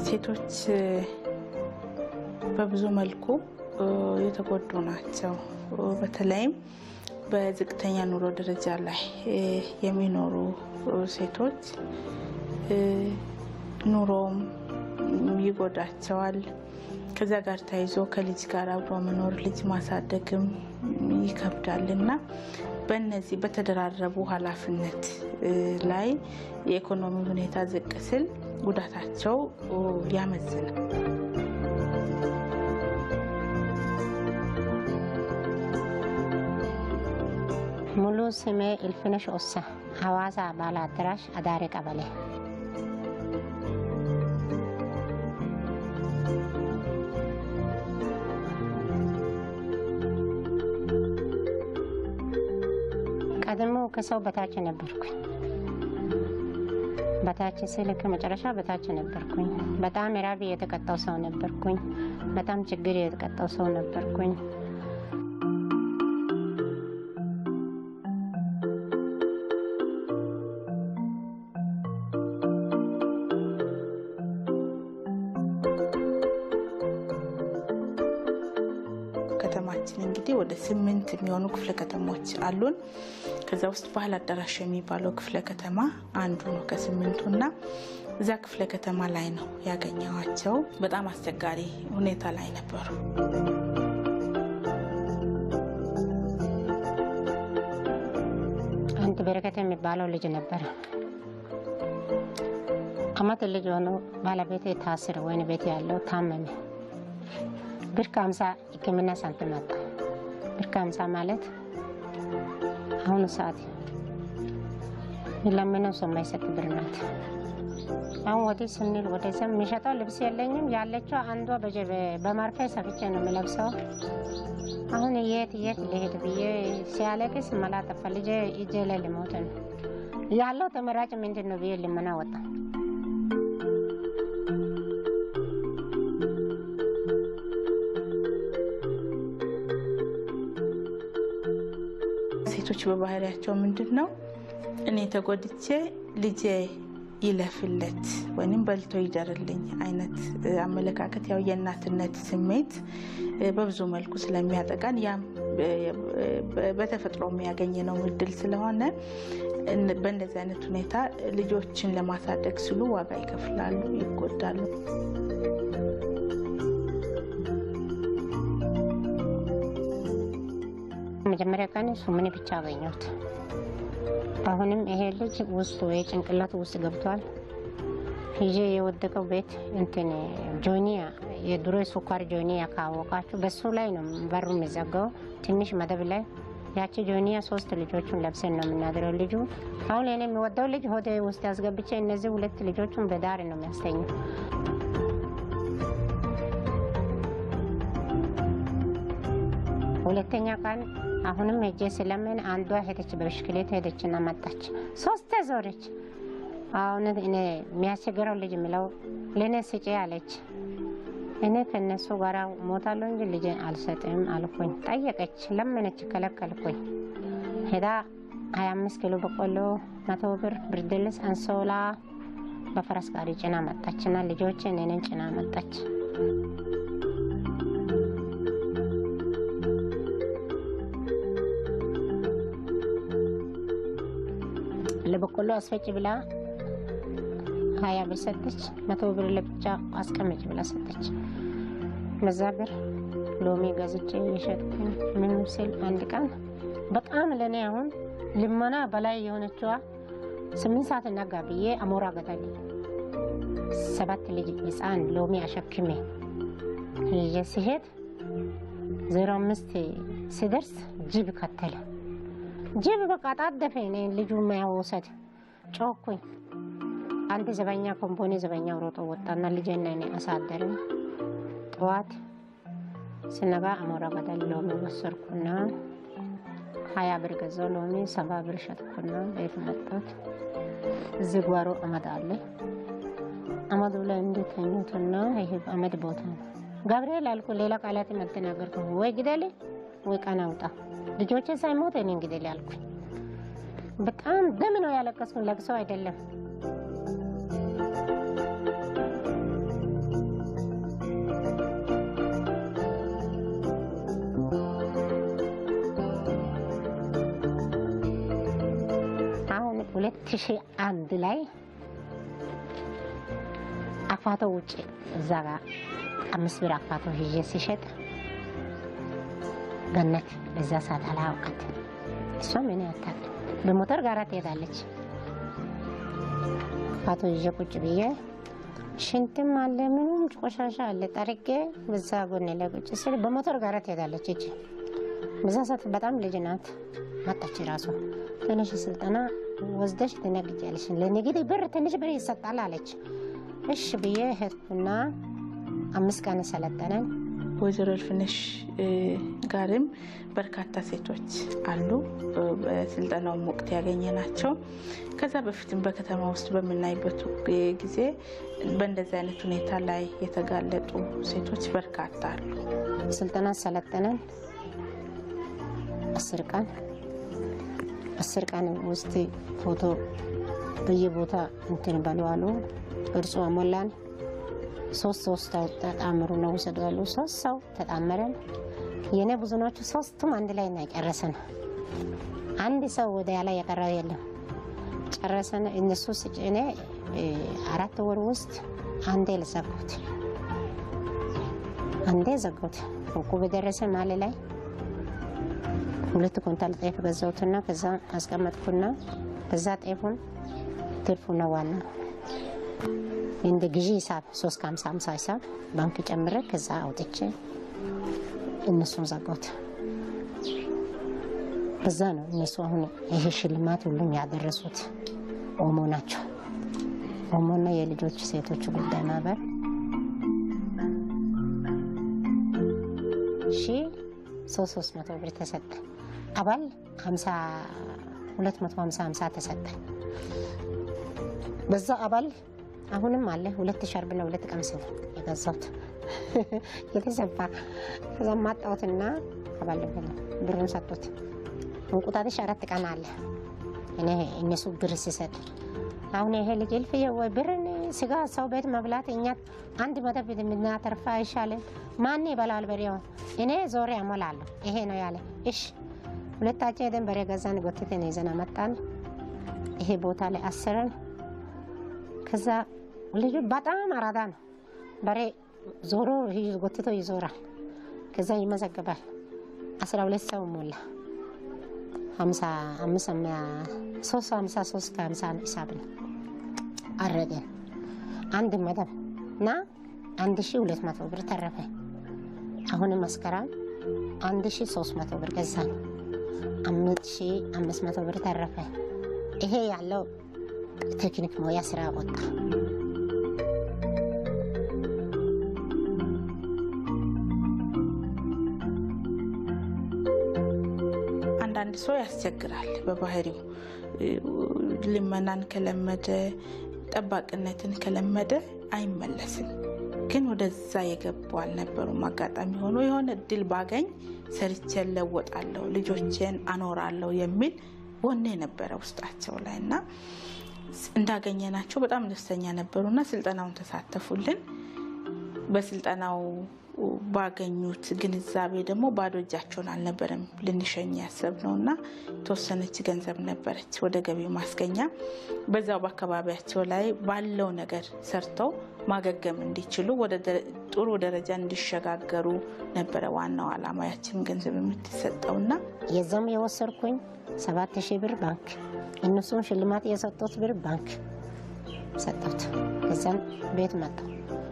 ሴቶች በብዙ መልኩ የተጎዱ ናቸው። በተለይም በዝቅተኛ ኑሮ ደረጃ ላይ የሚኖሩ ሴቶች ኑሮም ይጎዳቸዋል። ከዛ ጋር ተያይዞ ከልጅ ጋር አብሮ መኖር ልጅ ማሳደግም ይከብዳልና በእነዚህ በተደራረቡ ኃላፊነት ላይ የኢኮኖሚ ሁኔታ ዝቅ ሲል ጉዳታቸው ያመዝናል። ሙሉ ስሜ እልፍነሽ ኦሳ ሐዋሳ ባላደራሽ አዳሬ ቀበሌ። ቀድሞ ከሰው በታች ነበርኩኝ። በታች ስልክ መጨረሻ በታች ነበርኩኝ። በጣም ራቢ የተቀጣው ሰው ነበርኩኝ። በጣም ችግር የተቀጣው ሰው ነበርኩኝ። ከተማችን እንግዲህ ወደ 8 የሚሆኑ ክፍለ ከተሞች አሉን። ከዛ ውስጥ ባህል አዳራሽ የሚባለው ክፍለ ከተማ አንዱ ነው ከ8ቱና እዛ ክፍለ ከተማ ላይ ነው ያገኘዋቸው። በጣም አስቸጋሪ ሁኔታ ላይ ነበሩ። አንተ በረከት የሚባለው ልጅ ነበር። አማት ልጅ ሆኖ ባለቤቴ ታስረ ወይን ቤት ያለው ታመመ። ብር 50 ሕክምና ሳንቲም አጣ። ብር 50 ማለት አሁን ሰዓት ለምነው ሰው የማይሰጥ ብር ናት። አሁን ወዲህ ስንል ወደዛ የሚሸጠው ልብስ የለኝም። ያለችው አንዷ በማርፌ ሰፍቼ ነው የምለብሰው። አሁን የት ልሄድ ብዬ ሲያለቅስ መላጠፋ ልጄ እጄ ላይ ልሞት ነው ያለው። ተመራጭ ምንድን ነው ብዬ ልመና ወጣ። ሴቶች በባህሪያቸው ምንድነው እኔ ተጎድቼ ልጄ ይለፍለት ወይንም በልቶ ይደርልኝ አይነት አመለካከት ያው የእናትነት ስሜት በብዙ መልኩ ስለሚያጠቃን ያም በተፈጥሮ የሚያገኘነው እድል ስለሆነ በእንደዚህ አይነት ሁኔታ ልጆችን ለማሳደግ ሲሉ ዋጋ ይከፍላሉ፣ ይጎዳሉ። መጀመሪያ ቀን ሱምን ብቻ አገኘሁት። አሁንም ይሄ ልጅ ውስጥ ወይ ጭንቅላቱ ውስጥ ገብቷል። ይሄ የወደቀው ቤት እንትን ጆኒያ የድሮ ሱካር ጆኒያ ካወቃችሁ በሱ ላይ ነው በሩ የሚዘጋው ትንሽ መደብ ላይ ያቺ ጆኒያ 3 ልጆቹን ለብሰን ነው የምናድረው። ልጁ አሁን እኔ የሚወደው ልጅ ሆዴ ውስጥ ያስገብቼ እነዚህ 2 ልጆቹን በዳር ነው የሚያስተኛው። ሁለተኛ ቀን አሁንም ሄጄ ስለምን አንዷ ሄደች በብስክሌት ሄደችና መጣች። 3 ዞረች። አሁን እኔ የሚያስቸግረው ልጅ ምለው ለኔ ስጪ አለች። እኔ ከነሱ ጋር ሞታለሁ እንጂ ልጅ አልሰጥም አልኩኝ። ጠየቀች፣ ለምነች፣ ከለከልኩኝ። ሄዳ 25 ኪሎ በቆሎ 100 ብር ብርድ ልብስ አንሶላ በፈረስ ጋሪ ጭና መጣችና ልጆችን እኔን ጭና መጣች። ለበቆሎ አስፈጭ ብላ 20 ብር ሰጠች። 100 ብር ለብቻ አስቀመጭ ብላ ሰጠች። በዛ ብር ሎሚ ገዝቼ የሸጥኩኝ ምን ሲል አንድ ቀን በጣም ለኔ አሁን ልመና በላይ የሆነችዋ 8 ሰዓት ነጋ ብዬ አሞራ ገደል 7 ልጅ ህፃን ሎሚ አሸክሜ ሲሄድ 05 ሲደርስ ጅብ ከተለ። ጅብ በቃ ጣደፈ። እኔ ልጁ ማያወሰድ ጮኩኝ። አንድ ዘበኛ ኮምፖኒ ዘበኛ ሮጦ ወጣና ልጄና እኔ አሳደርን። ጠዋት ስነጋ አሞራ ገደል ሎሚ ወሰድኩና 20 ብር ገዛው ሎሚ 70 ብር ሸጥኩና ቤት መጣሁ። እዚህ ጓሮ አመድ አለ። አመዱ ላይ እንደተኙትና ይሄ አመድ ቦታ ነው። ገብርኤል አልኩ። ሌላ ቃላት መተናገርኩ። ወይ ግደል ወይ ቀናውጣ ልጆቼ ሳይሞት እኔ እንግዲህ ያልኩኝ በጣም ደም ነው ያለቀስኩኝ። ለቅሶ አይደለም። 2001 ላይ አፋቶ ውጭ እዛ ጋር 5 ብር አፋቶ ይዤ ሲሸጥ ገነት በዛ ሰዓት አላውቃት እሷ ምን ያታል በሞተር ጋር ትሄዳለች። አፋቶ ይዤ ቁጭ ብዬ ሽንትም አለ ምንም ቆሻሻ አለ ጠርቄ በዛ ጎን ላይ ቁጭ ስል በሞተር ጋር ትሄዳለች። እቺ በዛ ሰዓት በጣም ልጅ ናት። መጣች ራሱ ትንሽ ስልጠና ወስደሽ ትነግጃለሽ ለነገ ብር ትንሽ ብር ይሰጣል አለች። እሺ ብዬ ሄድኩና 5 ቀን ሰለጠነን። ወይዘሮ እልፍነሽ ጋርም በርካታ ሴቶች አሉ በስልጠናው ወቅት ያገኘናቸው። ከዛ በፊትም በከተማ ውስጥ በመናይበት ጊዜ በእንደዚህ አይነት ሁኔታ ላይ የተጋለጡ ሴቶች በርካታ አሉ። ስልጠና ሰለጠነን 10 ቀን ውስጥ ፎቶ በየቦታ እንትን ባለዋሉ እርሱ አሞላን። 3 ተጣመሩ ነው ወሰደዋሉ። 3 ሰው ተጣመረን። የኔ ብዙ ናቸው። 3ቱም አንድ ላይ ነው ጨረሰን። አንድ ሰው ወደ ያላ ያቀረበ የለም። ጨረሰን። እነሱ እኔ 4 ወር ውስጥ አንዴ ለዘጉት እኮ በደረሰ ማለት ላይ 2 ኩንታል ጤፍ ገዛሁትና ከዛ አስቀመጥኩና ከዛ ጤፉን ትርፉ ነው ዋና እንደ ግዢ ሂሳብ 350 ሂሳብ ባንክ ጨምረ ከዛ አውጥቼ እነሱን ዘጋሁት። በዛ ነው እነሱ አሁን ይሄ ሽልማት ሁሉም ያደረሱት ኦሞ ናቸው። ኦሞና የልጆች ሴቶች ጉዳይ ማህበር 300 ብር ተሰጠ። አባል 250 ተሰጠ። በዛ አባል አሁንም አለ 2 ሻርብ ነው 2 ቀምስ ነው የገዛሁት የተሰፋ ከዛ ማጣውትና አባል ብሩን ሰጥቶት እንቁጣጣሽ 4 ቀን አለ እኔ እነሱ ብር ሲሰጥ አሁን ይሄ ልጅ እልፍዬ ወይ ብርን ስጋ ሰው ቤት መብላት እኛ አንድ መደብ የምናተርፋ አይሻልም? ማን ይበላል በሬው? እኔ ዞሬ አሞላለሁ ይሄ ነው ያለ። እሺ ሁለታችን ሄደን በሬ ገዛን። ጎትተን ይዘና መጣን። ይሄ ቦታ ላይ አሰረን። ከዛ ልጁ በጣም አራዳ ነው። በሬ ዞሮ ጎትቶ ይዞራል። ከዛ ይመዘገባል። 12 ሰው ሞላ 353 ከ50 ሂሳብ ነው አረገን። አንድ መደብ እና 1200 ብር ተረፈ። አሁን መስከረም 1300 ብር ገዛን። 5500 ብር ተረፈ። ይሄ ያለው ቴክኒክ ሙያ ስራ ወጣ። አንዳንድ ሰው ያስቸግራል በባህሪው ልመናን ከለመደ ጠባቅነትን ከለመደ አይመለስም። ግን ወደዛ የገባው አልነበሩም። አጋጣሚ ሆኖ የሆነ እድል ባገኝ ሰርቼ ለወጣለሁ ልጆቼን አኖራለሁ የሚል ወኔ ነበረ ውስጣቸው ላይና እንዳገኘናቸው በጣም ደስተኛ ነበሩና ስልጠናውን ተሳተፉልን። በስልጠናው ባገኙት ግንዛቤ ደግሞ ባዶ እጃቸውን አልነበረም ልንሸኝ ያሰብነውና ተወሰነች ገንዘብ ነበረች ወደ ገቢ ማስገኛ በዛው በአካባቢያቸው ላይ ባለው ነገር ሰርተው ማገገም እንዲችሉ ወደ ጥሩ ደረጃ እንዲሸጋገሩ ነበረ ዋናው ዓላማችን ገንዘብ የምትሰጠውና የዛም የወሰድኩኝ 7000 ብር ባንክ እነሱም ሽልማት የሰጡት ብር ባንክ ሰጡት። ከዛም ቤት መጣሁ።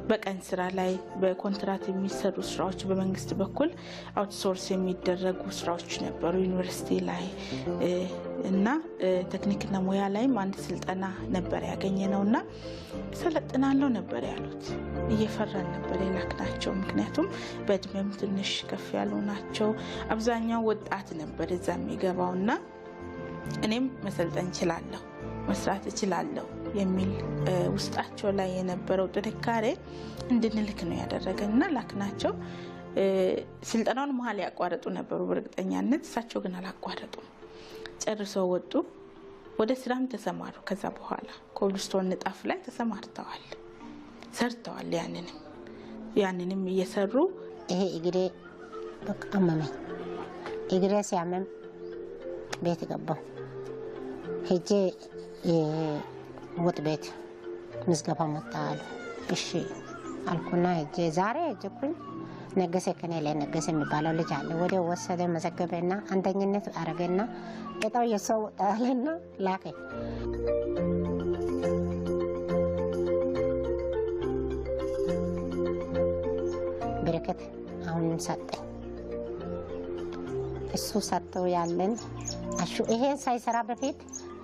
በቀን ስራ ላይ በኮንትራት የሚሰሩ ስራዎች በመንግስት በኩል አውትሶርስ የሚደረጉ ስራዎች ነበሩ ዩኒቨርሲቲ ላይ እና ቴክኒክና ሙያ ላይም አንድ ስልጠና ነበር ያገኘነውና ሰለጥናለሁ ነበር ያሉት። እየፈራን ነበር የላክናቸው። ምክንያቱም በእድሜም ትንሽ ከፍ ያሉ ናቸው። አብዛኛው ወጣት ነበር እዛ የሚገባውና እኔም መሰልጠን እችላለሁ መስራት እችላለሁ የሚል ውስጣቸው ላይ የነበረው ጥንካሬ እንድንልክ ነው ያደረገና ላክናቸው። ስልጠናውን መሀል ያቋረጡ ነበሩ በእርግጠኛነት። እሳቸው ግን አላቋረጡም። ጨርሰው ወጡ። ወደ ስራም ተሰማሩ። ከዛ በኋላ ኮብልስቶን ንጣፍ ላይ ተሰማርተዋል፣ ሰርተዋል። ያንንም እየሰሩ ይሄ እግሬ በቃ አመመኝ። እግሬ ሲያመም ቤት ገባሁ። ሄጄ ወጥ ቤት ምዝገባ መጣ አሉ። እሺ አልኩና እጄ ዛሬ እጅኩኝ ነገሰ ከኔ ላይ ነገሰ የሚባለው ልጅ አለ። ወደ ወሰደ መዘገበና አንደኝነት አረገና እጣው የሰው ጣለና ላከ። በረከት አሁን ሰጠኝ። እሱ ሰጠው ያለን አሹ ይሄ ሳይሰራ በፊት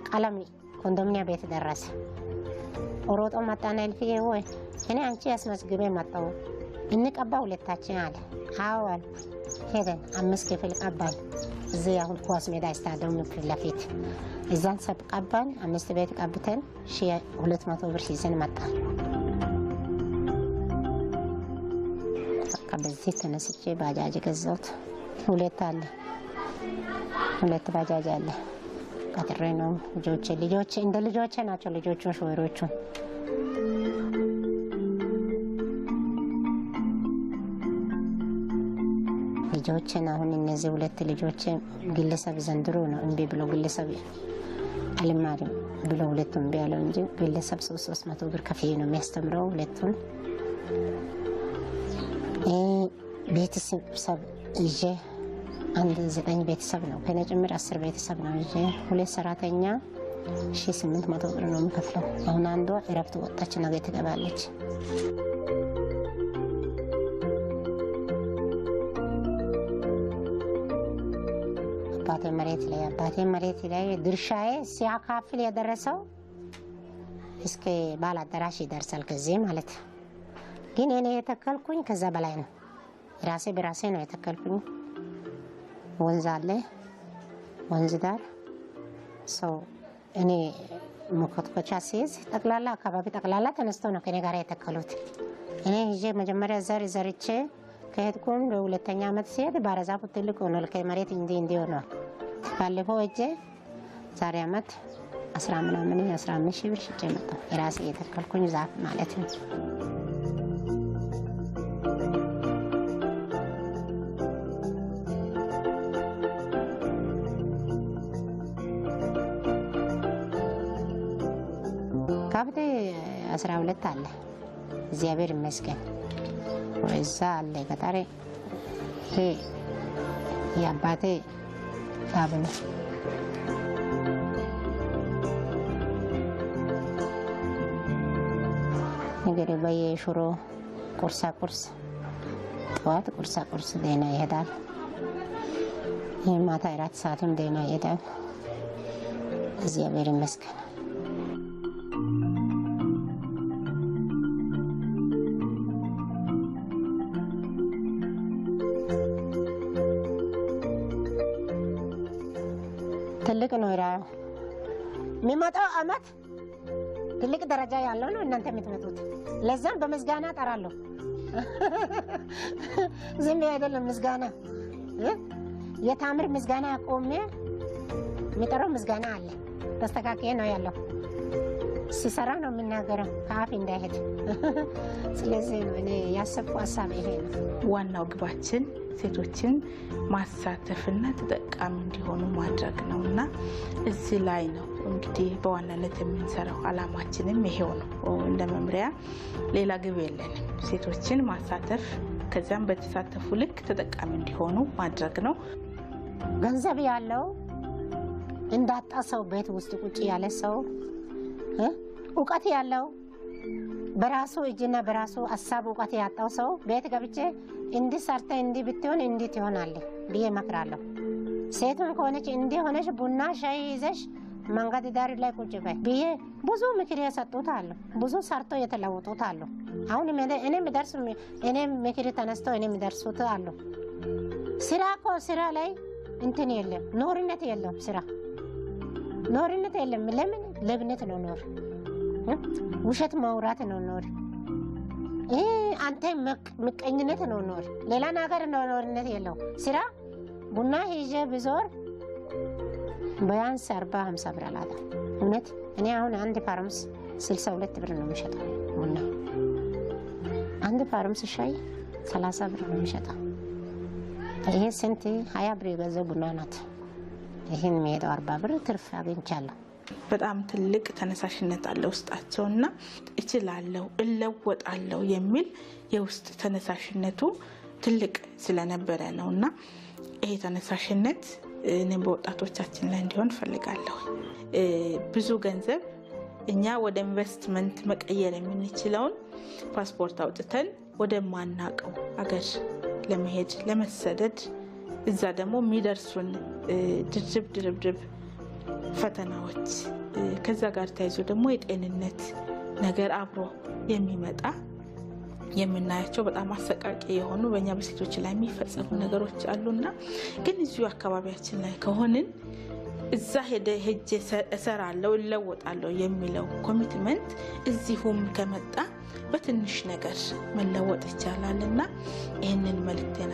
ቀለም ኮንዶሚኒያ ቤት ደረሰ። ኦሮጦ መጣና ልፍዬ ወይ እኔ አንቺ ያስመዝግቤ መጣው እንቀባ ሁለታችን አለ። አዎ አልኩ። ሄደን 5 ክፍል ቀባን። እዚህ አሁን ኳስ ሜዳ ስታዲየም ፊት ለፊት እዛን ሰብ ቀባን። 5 ቤት ቀብተን 200 ብር ይዘን መጣን። በዚህ ተነስቼ ባጃጅ ገዛሁት። 2 አለ 2 ባጃጅ አለ። ቀጥሬ ነው ልጆቼ እንደ ልጆቼ ናቸው። ልጆቹ ሾፌሮቹ ልጆቼን አሁን እነዚህ 2 ልጆቼ ግለሰብ ዘንድሮ ነው እምቢ ብሎ ግለሰብ አልማርም ብሎ 2ቱን እምቢ ያለው እንጂ ግለሰብ 300 ብር ከፍዬ ነው የሚያስተምረው 2ቱን። ቤተሰብ ይዤ 9 ቤተሰብ ነው ከኔ ጭምር 10 ቤተሰብ ነው ይዤ 2 ሰራተኛ 1800 ብር ነው የምከፍለው። አሁን አንዷ እረፍት ወጣች፣ ነገ ትገባለች። አባቴ መሬት ላይ ድርሻዬ ሲያካፍል የደረሰው እስከ ባለ አዳራሽ ይደርሳል። ከዚህ ማለት ግን እኔ የተከልኩኝ ከዛ በላይ ነው። ራሴ በራሴ ነው የተከልኩኝ። ወንዝ አለ፣ ወንዝ ዳር ሰው እኔ መኮትኮቻ ሲይዝ ጠቅላላ አካባቢ ጠቅላላ ተነስቶ ነው ከኔ ጋር የተከሉት። እኔ ይዤ መጀመሪያ ዘርቼ ከሄድኩኝ በሁለተኛ ዓመት ሲሄድ ባረዛፉ ትልቅ ሆኗል። ከመሬት እንዲህ ሆኗል። ባለፈው እጄ ዛሬ ዓመት 15 ሺህ ብር ሽጬ መጣሁ። የራሴ የተከልኩኝ ዛፍ ማለት ነው። ከብት 12 አለ። እግዚአብሔር ይመስገን። ወይዛ አለ ገጠሬ። ይሄ የአባቴ ላብ ነው። እንግዲህ በየሽሮ ቁርስ ጠዋት ቁርስ ዜና ይሄዳል። ማታ 4 ሰዓትም ዜና ይሄዳል። እግዚአብሔር ይመስገን። ትልቅ ነው ራው የሚመጣው አመት ትልቅ ደረጃ ያለው ነው እናንተ የምትመጡት። ለዛም በምስጋና ጠራለሁ። ዝም አይደለም ምስጋና የታምር ምስጋና ቆሜ የሚጠራው ምስጋና አለ። ተስተካክዬ ነው ያለው። ሲሰራ ነው የምናገረው ከአፍ እንዳይሄድ። ስለዚህ እኔ ያሰብኩ ሀሳብ ይሄ ነው። ዋናው ግባችን ሴቶችን ማሳተፍና ተጠቃሚ እንዲሆኑ ማድረግ ነው እና እዚህ ላይ ነው እንግዲህ በዋናነት የምንሰራው። አላማችንም ይሄው ነው። እንደ መምሪያ ሌላ ግብ የለንም። ሴቶችን ማሳተፍ ከዛም በተሳተፉ ልክ ተጠቃሚ እንዲሆኑ ማድረግ ነው። ገንዘብ ያለው እንዳጣ ሰው ቤት ውስጥ ቁጭ ያለ ሰው እውቀት ያለው በራሱ እጅና በራሱ ሀሳብ እውቀት ያጣው ሰው ቤት ገብቼ እንዲህ ሰርተ እንዲህ ብትሆን እንዴት ይሆናል ብዬ እመክራለሁ። ሴቱን ከሆነች እንዲህ ሆነሽ ቡና ሻይ ይዘሽ መንገድ ዳር ላይ ቁጭ በይ ብዬ ብዙ ምክር የሰጡት አሉ። ብዙ ሰርቶ የተለወጡት አሉ። አሁን እኔ ምክር ተነስተው እኔ የሚደርሱት አሉ። ስራ እኮ ስራ ላይ እንትን የለም፣ ኖርነት የለም። ስራ ኖርነት የለም። ለምን ለብነት ነው ኖር፣ ውሸት ማውራት ነው ኖር፣ አንተ ምቀኝነት ነው ኖር፣ ሌላ ነገር ነው ኖርነት የለው። ስራ ቡና ይዤ ብዞር ቢያንስ 40-50 ብር አላጣም። እውነት እኔ አሁን አንድ ፋርምስ 62 ብር ነው የሚሸጠው ቡና። አንድ ፋርምስ ሻይ 30 ብር ነው የሚሸጠው። ይሄ ስንት 20 ብር የገዛው ቡና ናት። ይሄን የሚሄደው 40 ብር ትርፍ አግኝቻለሁ። በጣም ትልቅ ተነሳሽነት አለ ውስጣቸውና እችላለሁ እለወጣለሁ የሚል የውስጥ ተነሳሽነቱ ትልቅ ስለነበረ ነውና ይሄ ተነሳሽነት እኔም በወጣቶቻችን ላይ እንዲሆን ፈልጋለሁ። ብዙ ገንዘብ እኛ ወደ ኢንቨስትመንት መቀየር የምንችለውን ፓስፖርት አውጥተን ወደ ማናቀው አገር ለመሄድ ለመሰደድ እዛ ደግሞ የሚደርሱን ድርብ ፈተናዎች ከዛ ጋር ተያይዞ ደግሞ የጤንነት ነገር አብሮ የሚመጣ የምናያቸው በጣም አሰቃቂ የሆኑ በእኛ በሴቶች ላይ የሚፈጸሙ ነገሮች አሉና ግን እዚሁ አካባቢያችን ላይ ከሆንን እዛ ሄጄ እሰራለሁ እለወጣለሁ የሚለው ኮሚትመንት እዚሁም ከመጣ በትንሽ ነገር መለወጥ ይቻላልና ይህንን መልእክቴን